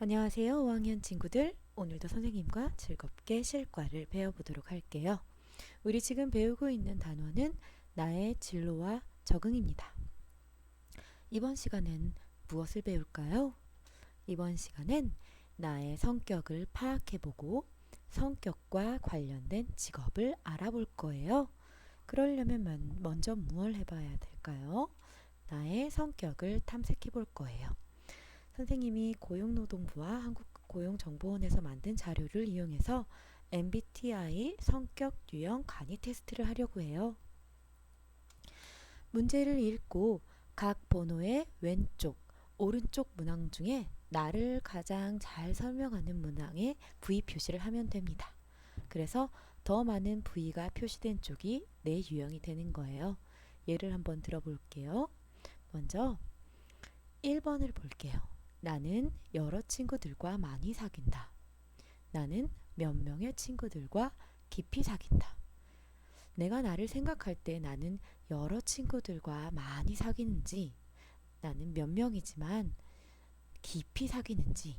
안녕하세요, 5학년 친구들. 오늘도 선생님과 즐겁게 실과를 배워보도록 할게요. 우리 지금 배우고 있는 단어는 나의 진로와 적응입니다. 이번 시간은 무엇을 배울까요? 이번 시간은 나의 성격을 파악해보고 성격과 관련된 직업을 알아볼 거예요. 그러려면 먼저 무엇을 해봐야 될까요? 나의 성격을 탐색해 볼 거예요. 선생님이 고용노동부와 한국고용정보원에서 만든 자료를 이용해서 MBTI 성격 유형 간이 테스트를 하려고 해요. 문제를 읽고 각 번호의 왼쪽, 오른쪽 문항 중에 나를 가장 잘 설명하는 문항에 V 표시를 하면 됩니다. 그래서 더 많은 V가 표시된 쪽이 내 유형이 되는 거예요. 예를 한번 들어볼게요. 먼저 1번을 볼게요. 나는 여러 친구들과 많이 사귄다. 나는 몇 명의 친구들과 깊이 사귄다. 내가 나를 생각할 때 나는 여러 친구들과 많이 사귀는지, 나는 몇 명이지만 깊이 사귀는지,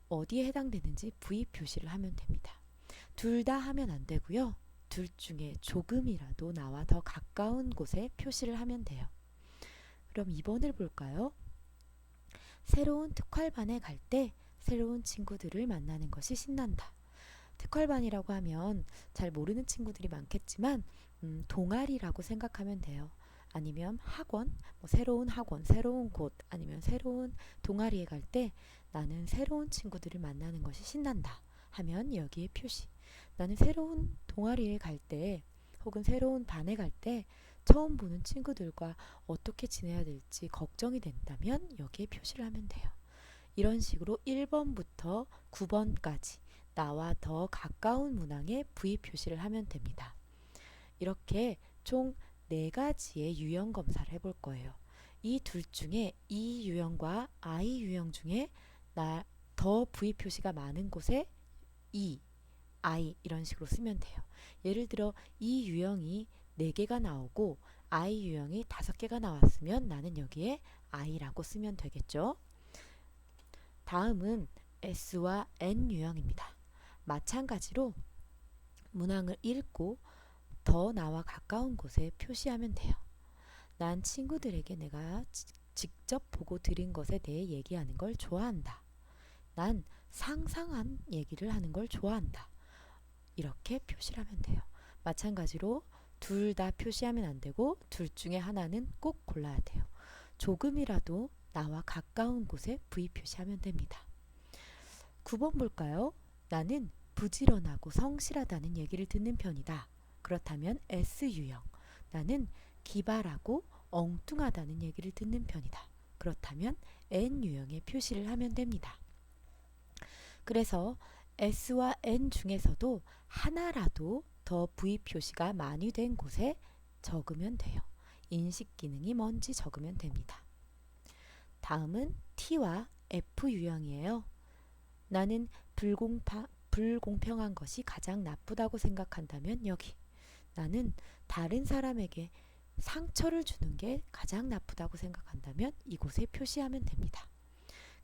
어디에 해당되는지 V 표시를 하면 됩니다. 둘 다 하면 안 되고요. 둘 중에 조금이라도 나와 더 가까운 곳에 표시를 하면 돼요. 그럼 2번을 볼까요? 새로운 특활반에 갈 때 새로운 친구들을 만나는 것이 신난다. 특활반이라고 하면 잘 모르는 친구들이 많겠지만 동아리라고 생각하면 돼요. 아니면 학원, 새로운 학원, 새로운 곳, 아니면 새로운 동아리에 갈 때 나는 새로운 친구들을 만나는 것이 신난다 하면 여기에 표시. 나는 새로운 동아리에 갈 때 혹은 새로운 반에 갈 때 처음 보는 친구들과 어떻게 지내야 될지 걱정이 된다면 여기에 표시를 하면 돼요. 이런 식으로 1번부터 9번까지 나와 더 가까운 문항에 V 표시를 하면 됩니다. 이렇게 총 4가지의 유형 검사를 해볼 거예요. 이 둘 중에 E 유형과 I 유형 중에 더 V 표시가 많은 곳에 E, I 이런 식으로 쓰면 돼요. 예를 들어 이 유형이 4개가 나오고 I 유형이 5개가 나왔으면 나는 여기에 I라고 쓰면 되겠죠. 다음은 S와 N 유형입니다. 마찬가지로 문항을 읽고 더 나와 가까운 곳에 표시하면 돼요. 난 친구들에게 내가 직접 보고 들은 것에 대해 얘기하는 걸 좋아한다. 난 상상한 얘기를 하는 걸 좋아한다. 이렇게 표시를 하면 돼요. 마찬가지로 둘 다 표시하면 안 되고 둘 중에 하나는 꼭 골라야 돼요. 조금이라도 나와 가까운 곳에 V 표시하면 됩니다. 9번 볼까요? 나는 부지런하고 성실하다는 얘기를 듣는 편이다. 그렇다면 S 유형. 나는 기발하고 엉뚱하다는 얘기를 듣는 편이다. 그렇다면 N 유형의 표시를 하면 됩니다. 그래서 S와 N 중에서도 하나라도 더 V 표시가 많이 된 곳에 적으면 돼요. 인식 기능이 뭔지 적으면 됩니다. 다음은 T와 F 유형이에요. 나는 불공평한 것이 가장 나쁘다고 생각한다면 여기. 나는 다른 사람에게 상처를 주는 게 가장 나쁘다고 생각한다면 이곳에 표시하면 됩니다.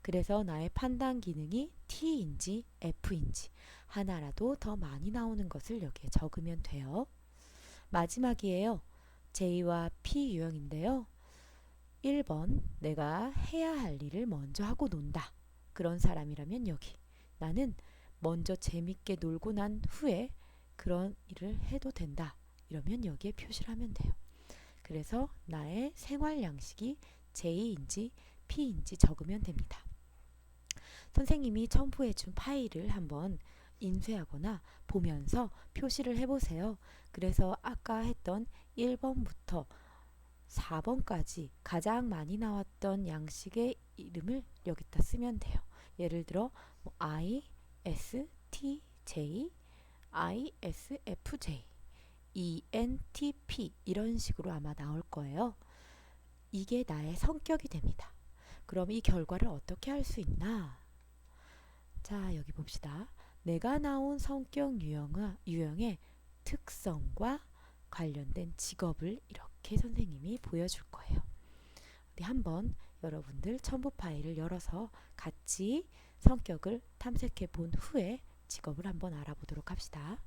그래서 나의 판단 기능이 T인지 F인지 하나라도 더 많이 나오는 것을 여기에 적으면 돼요. 마지막이에요. J와 P 유형인데요. 1번 내가 해야 할 일을 먼저 하고 논다. 그런 사람이라면 여기. 나는 먼저 재밌게 놀고 난 후에 그런 일을 해도 된다. 이러면 여기에 표시를 하면 돼요. 그래서 나의 생활 양식이 J인지 P인지 적으면 됩니다. 선생님이 첨부해준 파일을 한번 인쇄하거나 보면서 표시를 해보세요. 그래서 아까 했던 1번부터 4번까지 가장 많이 나왔던 양식의 이름을 여기다 쓰면 돼요. 예를 들어 I, S, T, J, I, S, F, J, E, N, T, P 이런 식으로 아마 나올 거예요. 이게 나의 성격이 됩니다. 그럼 이 결과를 어떻게 할 수 있나? 자, 여기 봅시다. 내가 나온 성격 유형의 특성과 관련된 직업을 이렇게 선생님이 보여줄 거예요. 한번 여러분들 첨부 파일을 열어서 같이 성격을 탐색해 본 후에 직업을 한번 알아보도록 합시다.